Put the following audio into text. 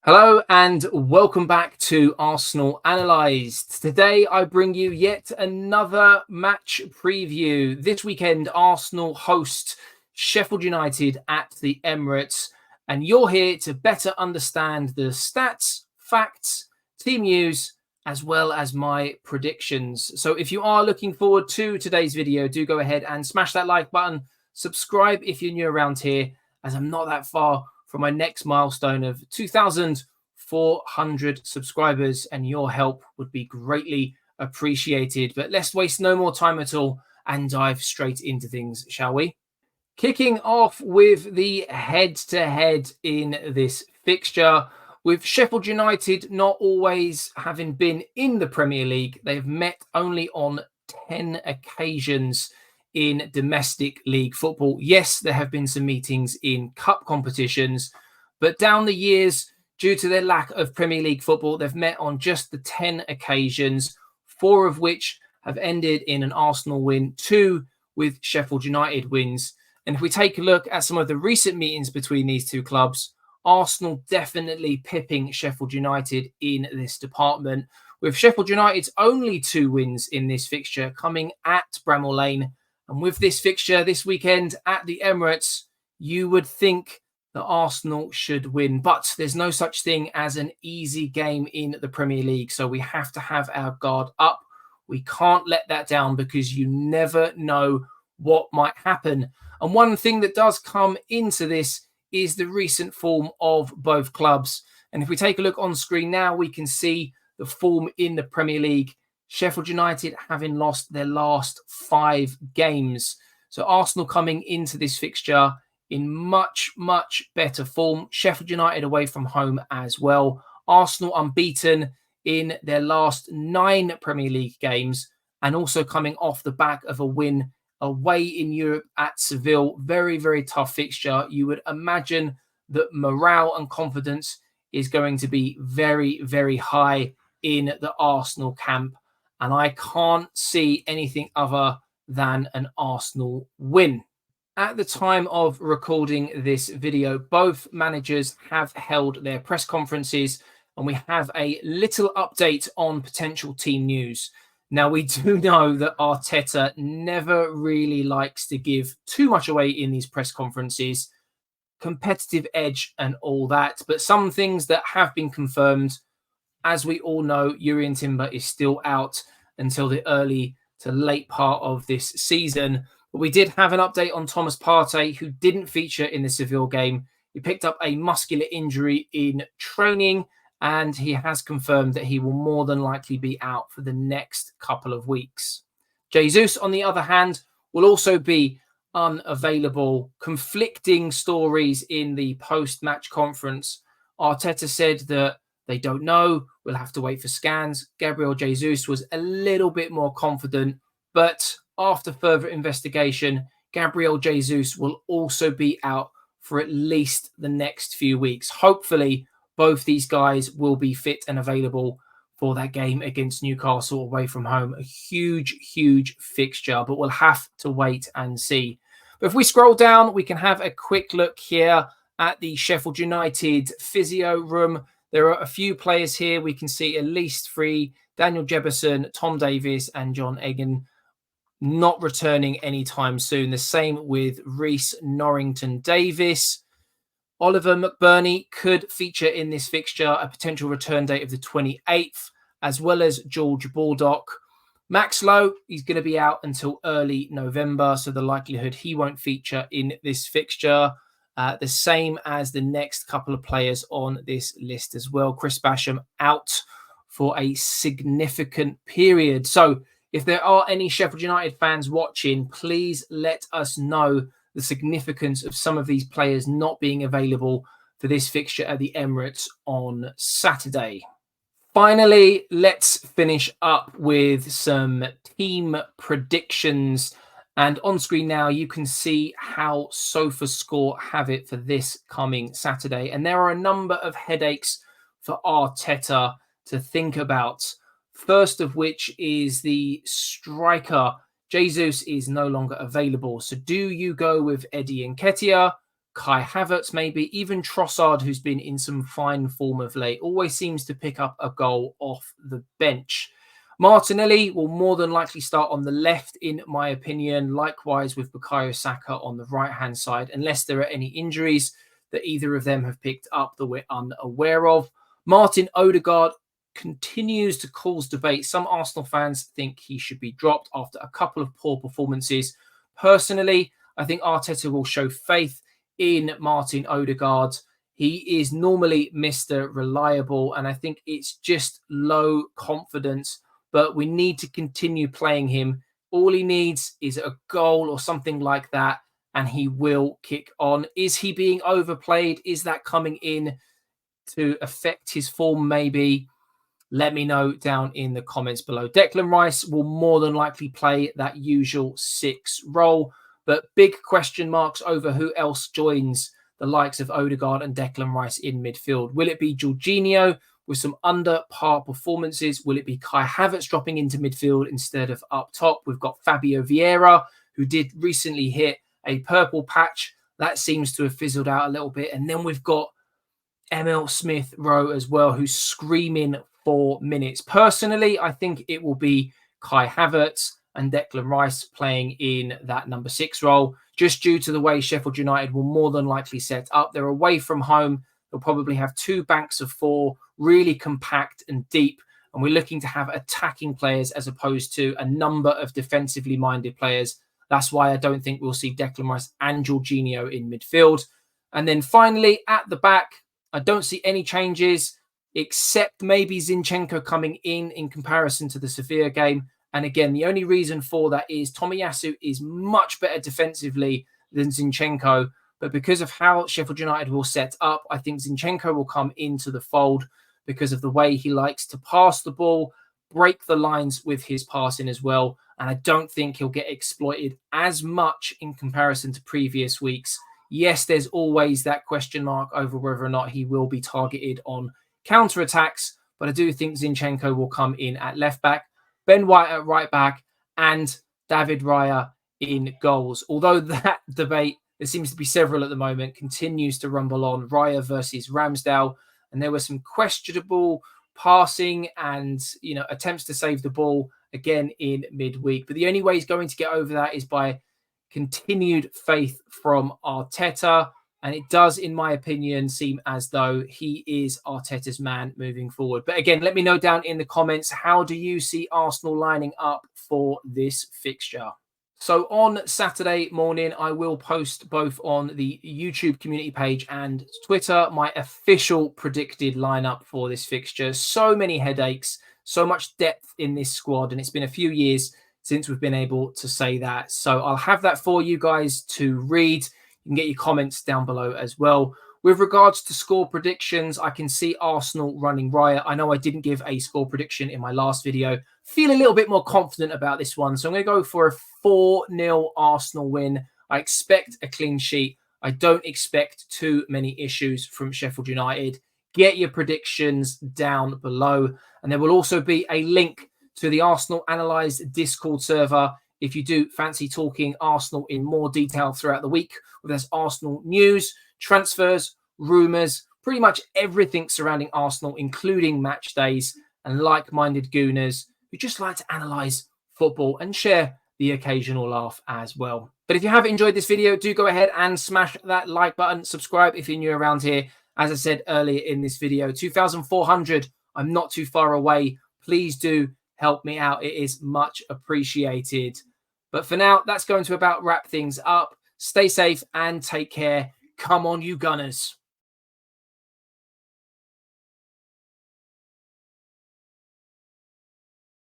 Hello and welcome back to Arsenal Analysed. Today I bring you yet another match preview. This weekend Arsenal host Sheffield United at the Emirates, and you're here to better understand the stats, facts, team news, as well as my predictions. So if you are looking forward to today's video, do go ahead and smash that like button. Subscribe if you're new around here, as I'm not that far from my next milestone of 2,400 subscribers, and your help would be greatly appreciated. But let's waste no more time at all and dive straight into things, shall we? Kicking off with the head-to-head in this fixture, with Sheffield United not always having been in the Premier League, they've met only on 10 occasions in domestic league football. Yes, there have been some meetings in cup competitions, but down the years, due to their lack of Premier League football, they've met on just the 10 occasions, 4 of which have ended in an Arsenal win, 2 with Sheffield United wins. And if we take a look at some of the recent meetings between these two clubs, Arsenal definitely pipping Sheffield United in this department, with Sheffield United's only 2 wins in this fixture coming at Bramall Lane. And with this fixture this weekend at the Emirates, you would think that Arsenal should win. But there's no such thing as an easy game in the Premier League. So we have to have our guard up. We can't let that down, because you never know what might happen. And one thing that does come into this is the recent form of both clubs. And if we take a look on screen now, we can see the form in the Premier League. Sheffield United having lost their last 5 games. So Arsenal coming into this fixture in much, much better form. Sheffield United away from home as well. Arsenal unbeaten in their last 9 Premier League games, and also coming off the back of a win away in Europe at Seville. Very, very tough fixture. You would imagine that morale and confidence is going to be very, very high in the Arsenal camp. And I can't see anything other than an Arsenal win. At the time of recording this video, both managers have held their press conferences, and we have a little update on potential team news. Now, we do know that Arteta never really likes to give too much away in these press conferences, competitive edge and all that. But some things that have been confirmed, as we all know, Jurrien Timber is still out until the early to late part of this season. But we did have an update on Thomas Partey, who didn't feature in the Seville game. He picked up a muscular injury in training, and he has confirmed that he will more than likely be out for the next couple of weeks. Jesus, on the other hand, will also be unavailable. Conflicting stories in the post-match conference. Arteta said that they don't know. We'll have to wait for scans. Gabriel Jesus was a little bit more confident, but after further investigation, Gabriel Jesus will also be out for at least the next few weeks. Hopefully, both these guys will be fit and available for that game against Newcastle away from home. A huge, huge fixture, but we'll have to wait and see. But if we scroll down, we can have a quick look here at the Sheffield United physio room. There are a few players here. We can see at least 3, Daniel Jefferson, Tom Davies and John Egan, not returning anytime soon. The same with Reece Norrington Davis. Oliver McBurney could feature in this fixture, a potential return date of the 28th, as well as George Baldock. Max Lowe, he's going to be out until early November, so the likelihood he won't feature in this fixture. The same as the next couple of players on this list as well. Chris Basham out for a significant period. So if there are any Sheffield United fans watching, please let us know the significance of some of these players not being available for this fixture at the Emirates on Saturday. Finally, let's finish up with some team predictions. And on screen now, you can see how SofaScore have it for this coming Saturday. And there are a number of headaches for Arteta to think about. First of which is the striker. Jesus is no longer available. So do you go with Eddie Nketiah, Kai Havertz, maybe even Trossard, who's been in some fine form of late, always seems to pick up a goal off the bench. Martinelli will more than likely start on the left, in my opinion. Likewise with Bukayo Saka on the right-hand side, unless there are any injuries that either of them have picked up that we're unaware of. Martin Odegaard continues to cause debate. Some Arsenal fans think he should be dropped after a couple of poor performances. Personally, I think Arteta will show faith in Martin Odegaard. He is normally Mr. Reliable, and I think it's just low confidence, but we need to continue playing him. All he needs is a goal or something like that, and he will kick on. Is he being overplayed? Is that coming in to affect his form maybe? Let me know down in the comments below. Declan Rice will more than likely play that usual 6 role, but big question marks over who else joins the likes of Odegaard and Declan Rice in midfield. Will it be Jorginho with some under par performances? Will it be Kai Havertz dropping into midfield instead of up top? We've got Fabio Vieira, who did recently hit a purple patch. That seems to have fizzled out a little bit. And then we've got Emile Smith-Rowe as well, who's screaming 4 minutes. Personally, I think it will be Kai Havertz and Declan Rice playing in that number 6 role, just due to the way Sheffield United will more than likely set up. They're away from home. They'll probably have 2 banks of 4, really compact and deep. And we're looking to have attacking players as opposed to a number of defensively minded players. That's why I don't think we'll see Declan Rice and Jorginho in midfield. And then finally, at the back, I don't see any changes, except maybe Zinchenko coming in comparison to the Sevilla game. And again, the only reason for that is Tomiyasu is much better defensively than Zinchenko. But because of how Sheffield United will set up, I think Zinchenko will come into the fold because of the way he likes to pass the ball, break the lines with his passing as well. And I don't think he'll get exploited as much in comparison to previous weeks. Yes, there's always that question mark over whether or not he will be targeted on counter-attacks, but I do think Zinchenko will come in at left-back, Ben White at right-back, and David Raya in goals. Although that debate, there seems to be several at the moment, continues to rumble on Raya versus Ramsdale, and there was some questionable passing and attempts to save the ball again in midweek. But the only way he's going to get over that is by continued faith from Arteta. And it does, in my opinion, seem as though he is Arteta's man moving forward. But again, let me know down in the comments, how do you see Arsenal lining up for this fixture? So on Saturday morning, I will post both on the YouTube community page and Twitter my official predicted lineup for this fixture. So many headaches, so much depth in this squad, and it's been a few years since we've been able to say that. So I'll have that for you guys to read. You can get your comments down below as well. With regards to score predictions, I can see Arsenal running Raya. I know I didn't give a score prediction in my last video. Feel a little bit more confident about this one. So I'm going to go for a 4-0 Arsenal win. I expect a clean sheet. I don't expect too many issues from Sheffield United. Get your predictions down below. And there will also be a link to the Arsenal Analysed Discord server if you do fancy talking Arsenal in more detail throughout the week. Whether that's Arsenal news, transfers, rumours, pretty much everything surrounding Arsenal, including match days, and like-minded gooners who just like to analyse football and share the occasional laugh as well. But if you have enjoyed this video, do go ahead and smash that like button. Subscribe if you're new around here. As I said earlier in this video, 2,400, I'm not too far away. Please do help me out. It is much appreciated. But for now, that's going to about wrap things up. Stay safe and take care. Come on, you Gunners.